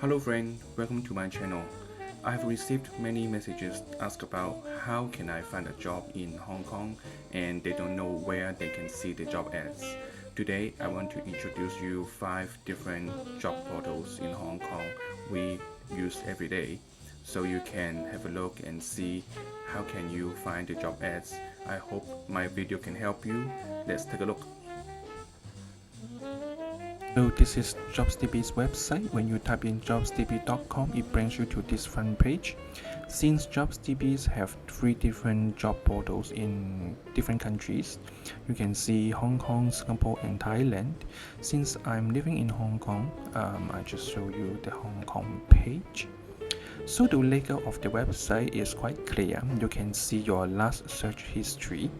Hello friend, welcome to my channel. I have received many messages ask about how can I find a job in Hong Kong and they don't know where they can see the job ads. Today I want to introduce you 5 different job portals in Hong Kong we use every day so you can have a look and see how can you find the job ads. I hope my video can help you. Let's take a look. So this is JobsDB's website. When you type in jobsdb.com, it brings you to this front page. Since JobsDBs have 3 different job portals in different countries, you can see Hong Kong, Singapore and Thailand. Since I'm living in Hong Kong, I just show you the Hong Kong page. So the layout of the website is quite clear. You can see your last search history.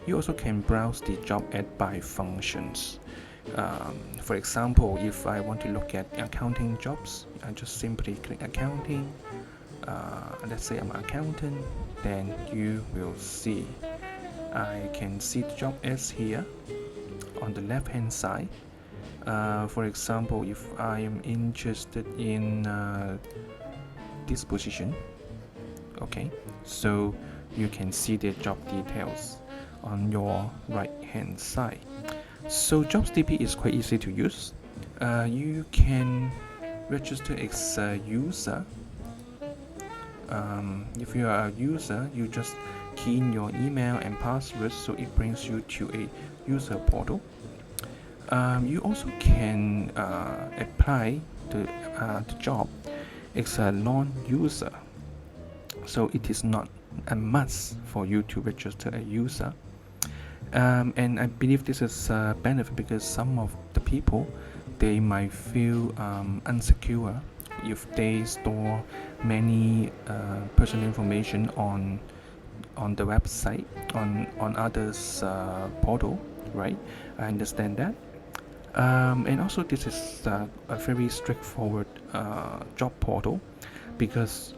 You also can browse the job ad by functions. For example, if I want to look at accounting jobs, I just simply click accounting. Let's say I'm an accountant, then you will see I can see the job ads here on the left hand side. For example, if I am interested in this position, okay, so you can see the job details on your right hand side. So JobsDB is quite easy to use. You can register as a user. If you are a user, you just key in your email and password, so it brings you to a user portal. You also can apply the job as a non-user. So it is not a must for you to register a user. And I believe this is a benefit because some of the people, they might feel insecure if they store many personal information on the website, on others portal, right? I understand that. And also this is a very straightforward job portal because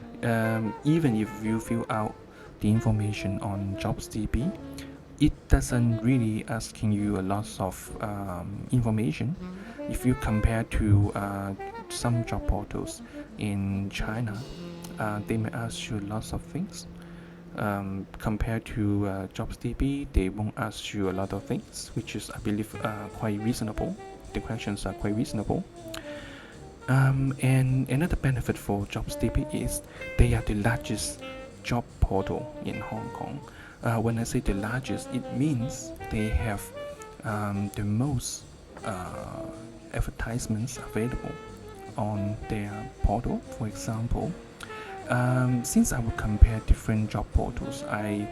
even if you fill out the information on JobsDB, it doesn't really asking you a lot of information. If you compare to some job portals in China, they may ask you lots of things. Compared to JobsDB, they won't ask you a lot of things, which is, I believe, quite reasonable. The questions are quite reasonable. And another benefit for JobsDB is they are the largest job portal in Hong Kong. When I say the largest, it means they have the most advertisements available on their portal. For example, since I will compare different job portals, I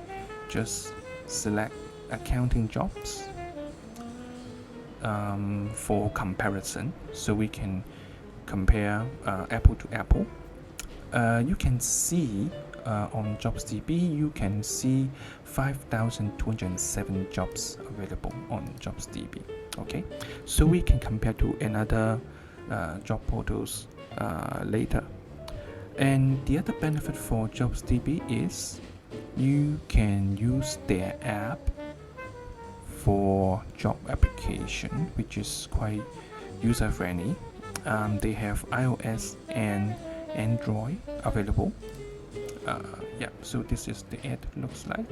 just select accounting jobs for comparison, so we can compare apple to apple. You can see on JobsDB, you can see 5,207 jobs available on JobsDB. Okay, so we can compare to another job portals later. And the other benefit for JobsDB is you can use their app for job application, which is quite user friendly. They have iOS and Android available. Yeah, so this is the ad looks like.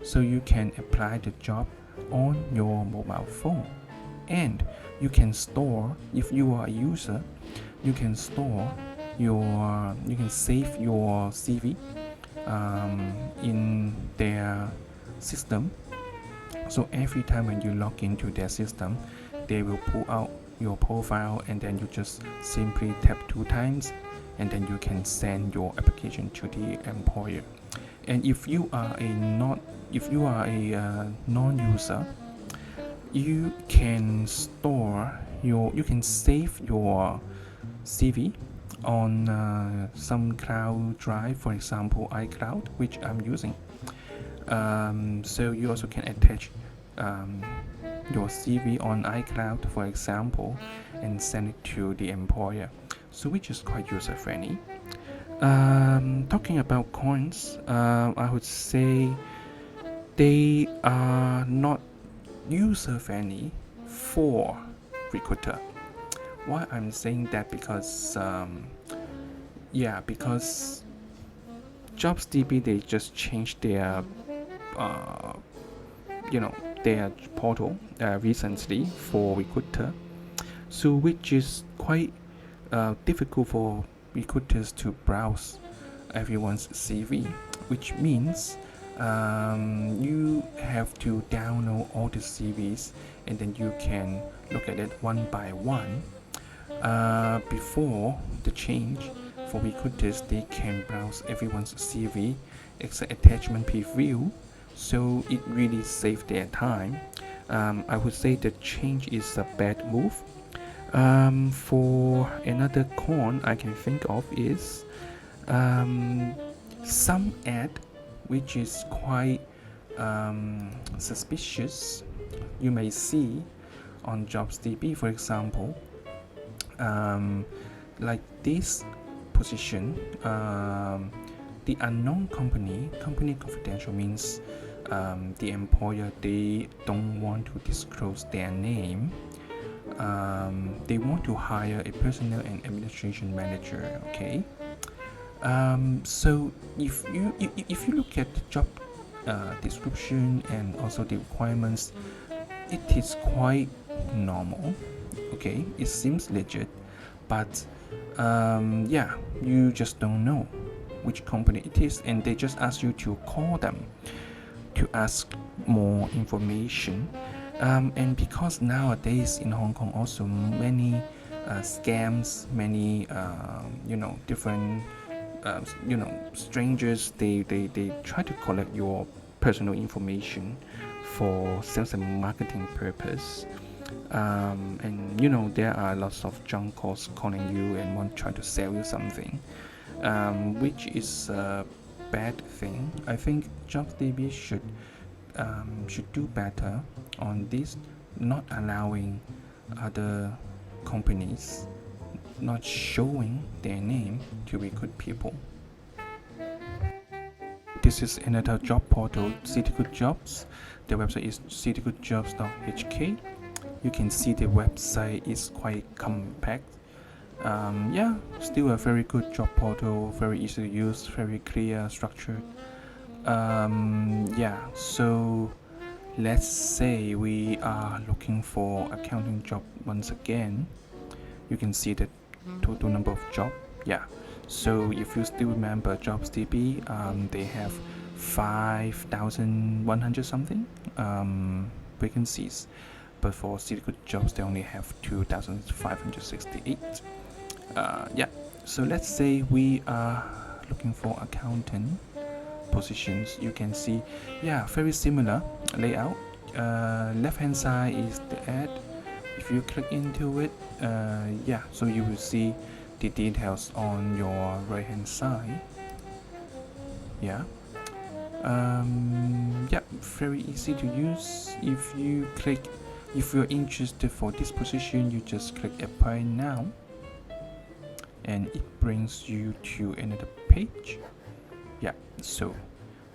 So you can apply the job on your mobile phone, and you can store, if you are a user, you can store your, you can save your CV in their system. So every time when you log into their system, they will pull out your profile, and then you just simply tap 2 times, and then you can send your application to the employer. And if you are a non-user, you can store you can save your CV on some cloud drive, for example iCloud, which I'm using. So you also can attach your CV on iCloud, for example, and send it to the employer, so which is quite user friendly. Talking about coins, I would say they are not user friendly for recruiter. Why I'm saying that? Because because JobsDB, they just changed their uh, their portal recently for recruiter, so which is quite difficult for recruiters to browse everyone's CV, which means you have to download all the CVs and then you can look at it one by one. Before the change, for recruiters, they can browse everyone's CV except attachment preview, so it really saved their time. I would say the change is a bad move. For another con I can think of is some ad which is quite suspicious. You may see on JobsDB, for example, like this position, the unknown company confidential means the employer, they don't want to disclose their name. They want to hire a personnel and administration manager. Okay. So if you look at the job description and also the requirements, it is quite normal. Okay, it seems legit, but you just don't know which company it is, and they just ask you to call them to ask more information. And because nowadays in Hong Kong also many scams, many different strangers, they try to collect your personal information for sales and marketing purpose. And there are lots of junk calls calling you and want to try to sell you something, which is a bad thing. I think JobsDB should do better on this, not allowing other companies not showing their name to recruit people. This is another job portal, CPJobs. The website is cpjobs.hk. You can see the website is quite compact. Still a very good job portal, very easy to use, very clear, structured. So let's say we are looking for accounting job once again. You can see the total number of job. So if you still remember JobsDB, they have 5,100 something vacancies, but for CPJobs they only have 2,568. So let's say we are looking for accountant positions. You can see very similar layout. Left hand side is the ad. If you click into it, so you will see the details on your right hand side. Very easy to use. If you're interested for this position, you just click apply now and it brings you to another page. So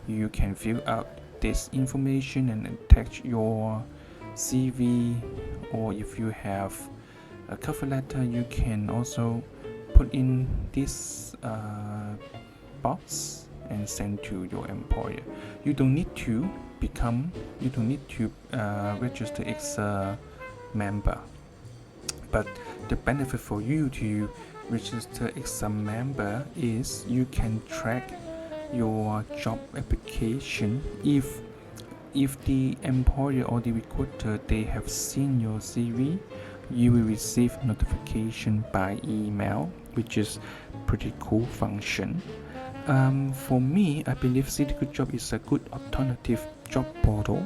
you can fill out this information and attach your CV, or if you have a cover letter, you can also put in this box and send to your employer. You don't need to register as a member, but the benefit for you to register as a member is you can track your job application. If the employer or the recruiter, they have seen your CV, you will receive notification by email, which is pretty cool function. For me, I believe CPJobs is a good alternative job portal.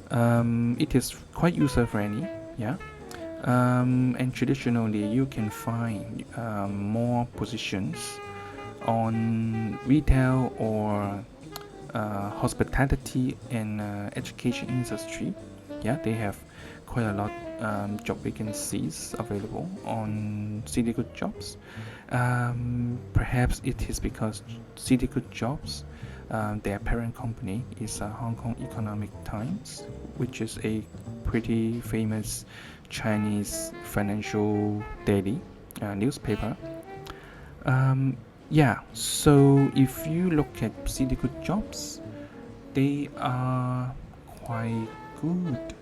It is quite user friendly, and traditionally you can find more positions on retail or hospitality and education industry. They have quite a lot job vacancies available on CPJobs. Perhaps it is because CPJobs Their parent company is Hong Kong Economic Times, which is a pretty famous Chinese financial daily newspaper. Yeah, so if you look at CPJobs, they are quite good,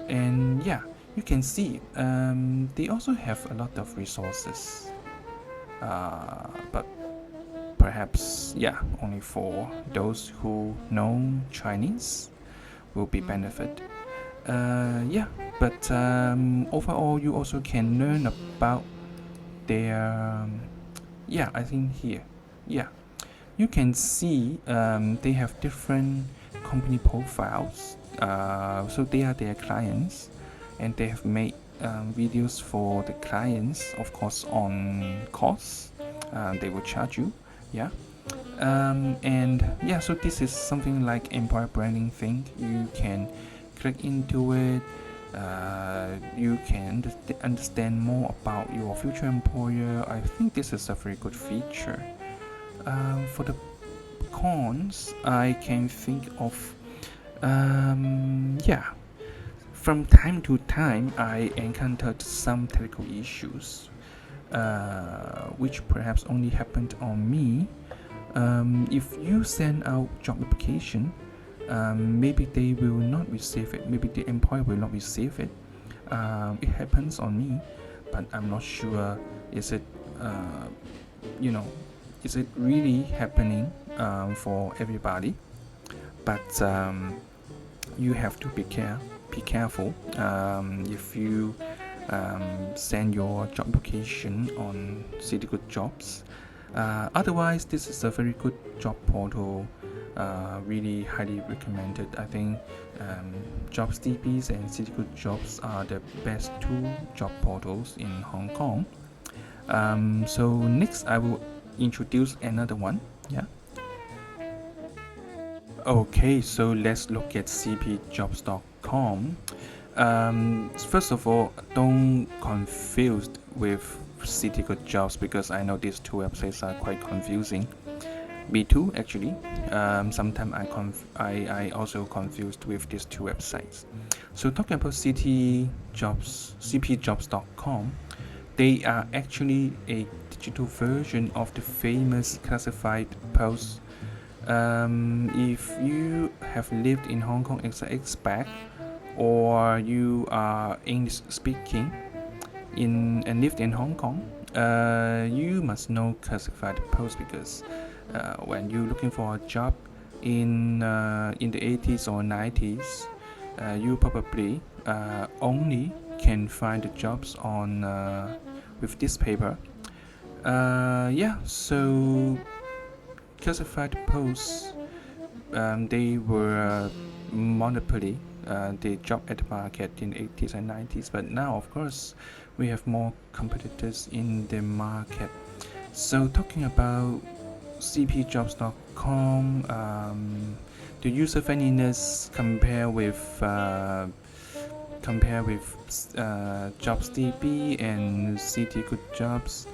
and yeah, you can see they also have a lot of resources, but perhaps only for those who know Chinese will be benefit. Yeah, but overall you also can learn about their I think here, you can see they have different company profiles. So they are their clients, and they have made videos for the clients, of course, on costs. They will charge you, and so this is something like employer branding thing. You can click into it. You can understand more about your future employer. I think this is a very good feature. For the cons, I can think of from time to time I encountered some technical issues, which perhaps only happened on me. If you send out job application, maybe they will not receive it. Maybe the employer will not receive it. It happens on me, but I'm not sure. Is it, is it really happening for everybody? But you have to be careful if you send your job application on CPJobs. Otherwise, this is a very good job portal. Really highly recommended. I think JobsDB and CPJobs are the best two job portals in Hong Kong. So next I will introduce another one. Okay, so let's look at CPJobs.com. First of all, don't confuse with CPJobs, because I know these two websites are quite confusing. Me too, actually. Sometimes I also confused with these two websites. So talking about CPJobs.com, they are actually a digital version of the famous classified post. If you have lived in Hong Kong as an expat, or you are English speaking and lived in Hong Kong, you must know classified post, because when you're looking for a job in the 80s or 90s, you probably only can find the jobs on with this paper. So classified posts, they were monopoly the job at the market in the 80s and 90s, but now of course we have more competitors in the market. So talking about CPJobs.com, the user friendliness compare with JobsDB and CPJobs,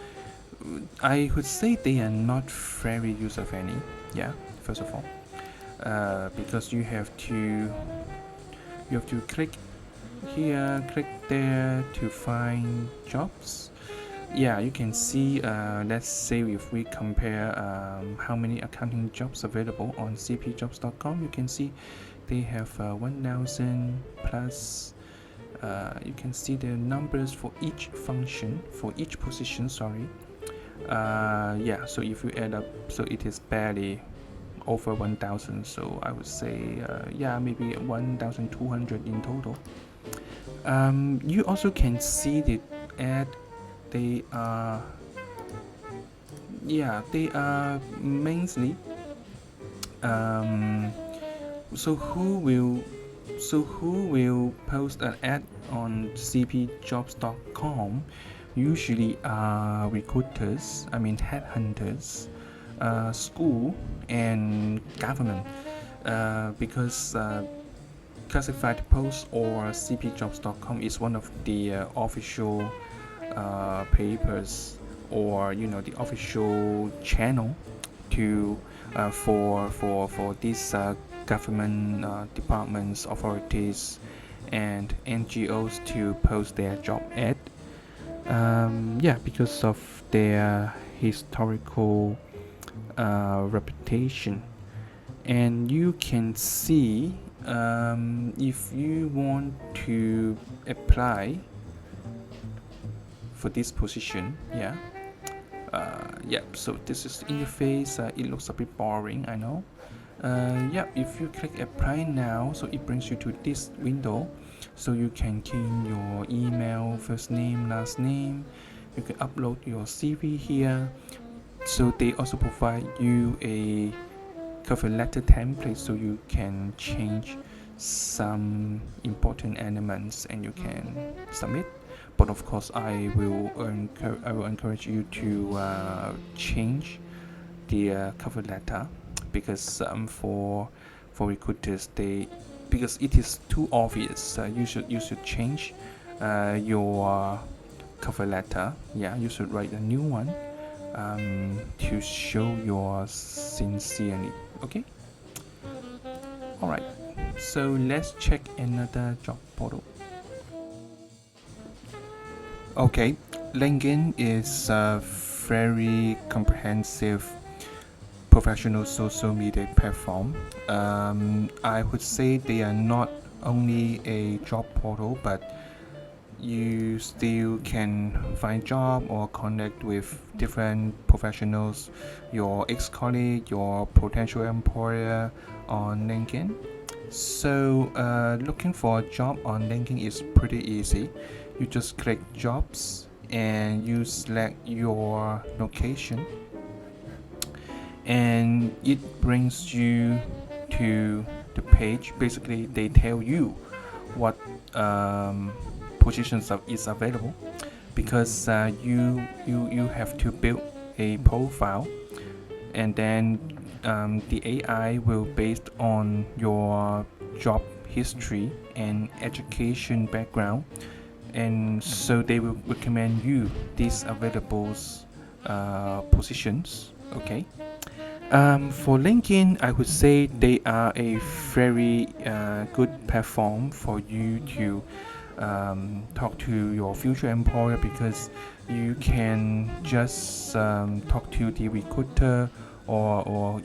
I would say they are not very user friendly. First of all, because you have to click here, click there to find jobs. You can see, let's say if we compare how many accounting jobs available on CPJobs.com, you can see they have 1,000 plus. You can see the numbers for each function, for each position, sorry. So if you add up, so it is barely over 1,000. So I would say maybe 1,200 in total. You also can see the ad. They are mainly so who will post an ad on CPJobs.com usually are recruiters, headhunters, school and government, because classified posts or CPJobs.com is one of the official papers, or the official channel to for these government departments, authorities, and NGOs to post their job ad. Yeah, because of their historical reputation. And you can see if you want to apply for this position. Yeah, so this is the interface. It looks a bit boring, I know. Yeah, if you click apply now, so it brings you to this window. So you can key in your email, first name, last name. You can upload your CV here. So they also provide you a cover letter template, so you can change some important elements and you can submit. But of course, I will encourage you to change the cover letter, because for recruiters, because it is too obvious. You should change your cover letter. Yeah, you should write a new one to show your sincerity. Okay. All right. So let's check another job portal. Okay, LinkedIn is a very comprehensive professional social media platform. I would say they are not only a job portal, but you still can find job or connect with different professionals, your ex-colleague, your potential employer on LinkedIn. So looking for a job on LinkedIn is pretty easy. You just click jobs and you select your location, and it brings you to the page. Basically, they tell you what positions is available, because you have to build a profile, and then the AI will, based on your job history and education background, and so they will recommend you these available positions. Okay. For LinkedIn, I would say they are a very good platform for you to talk to your future employer, because you can just talk to the recruiter, or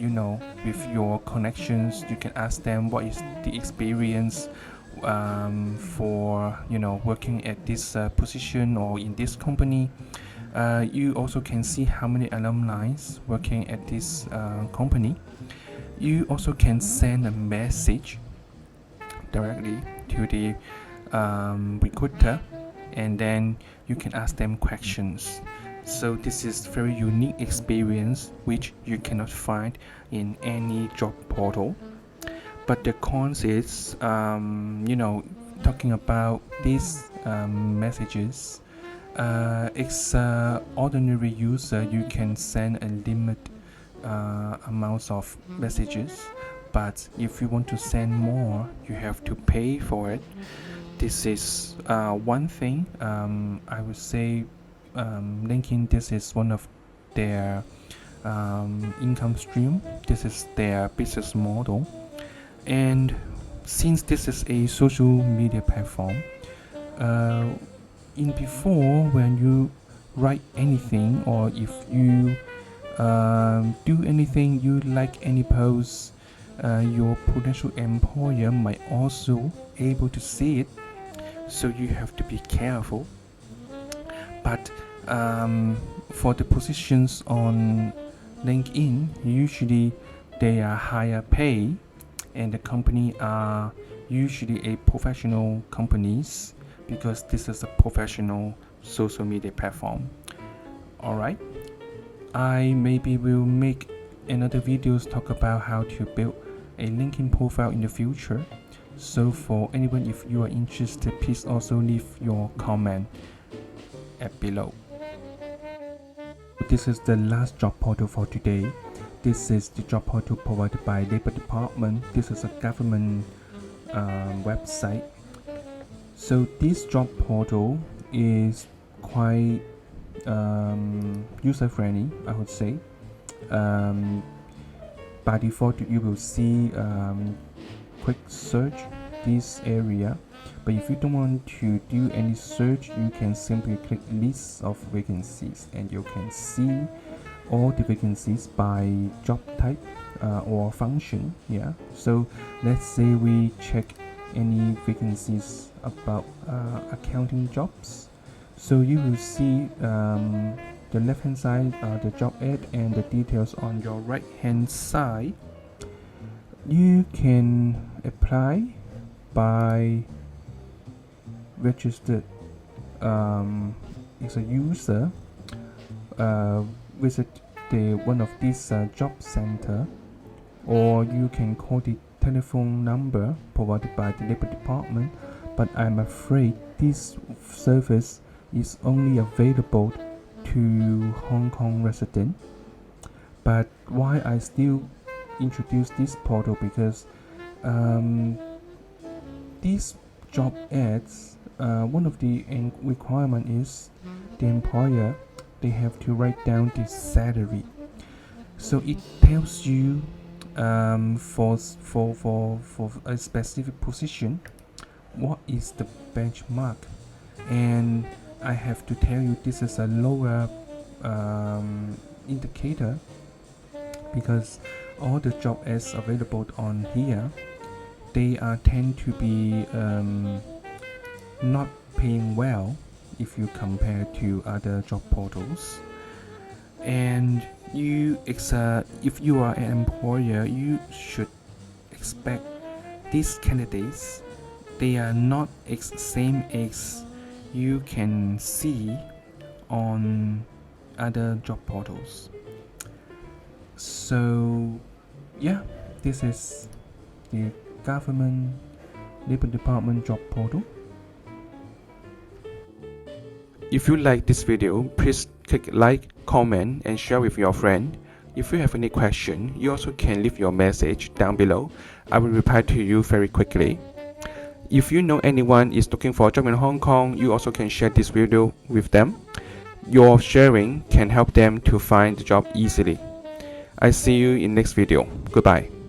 with your connections, you can ask them what is the experience for working at this position or in this company. You also can see how many alumni working at this company. You also can send a message directly to the recruiter, and then you can ask them questions. So this is very unique experience which you cannot find in any job portal. But the cons is, talking about these messages, it's ordinary user, you can send a limit amounts of messages, but if you want to send more, you have to pay for it. This is one thing. I would say LinkedIn, this is one of their income stream. This is their business model. And since this is a social media platform, in before, when you write anything, or if you do anything, you like any post, your potential employer might also able to see it. So you have to be careful. But for the positions on LinkedIn, usually they are higher pay, and the company are usually a professional companies, because this is a professional social media platform. Alright, I maybe will make another videos talk about how to build a LinkedIn profile in the future. So for anyone, if you are interested, please also leave your comment at below. This is the last job portal for today. This is the job portal provided by Labor Department. This is a government website. So this job portal is quite user-friendly, I would say. by default you will see quick search this area, but if you don't want to do any search, you can simply click list of vacancies and you can see all the vacancies by job type or function. Yeah, so let's say we check any vacancies about accounting jobs, so you will see the left hand side the job ad and the details on your right hand side. You can apply by registered as a user, visit one of these job center, or you can call the telephone number provided by the Labor Department, but I'm afraid this service is only available to Hong Kong residents. But why I still introduce this portal, because these job ads, one of the requirement is the employer, they have to write down the salary, so it tells you for a specific position what is the benchmark, and I have to tell you this is a lower indicator, because all the job ads available on here, they tend to be not paying well if you compare to other job portals. And if you are an employer, you should expect these candidates, they are not same as you can see on other job portals. So yeah, this is the government Labor Department job portal. If you like this video, please click like, comment and share with your friend. If you have any question, you also can leave your message down below. I will reply to you very quickly. If you know anyone is looking for a job in Hong Kong, you also can share this video with them. Your sharing can help them to find the job easily. I see you in next video. Goodbye.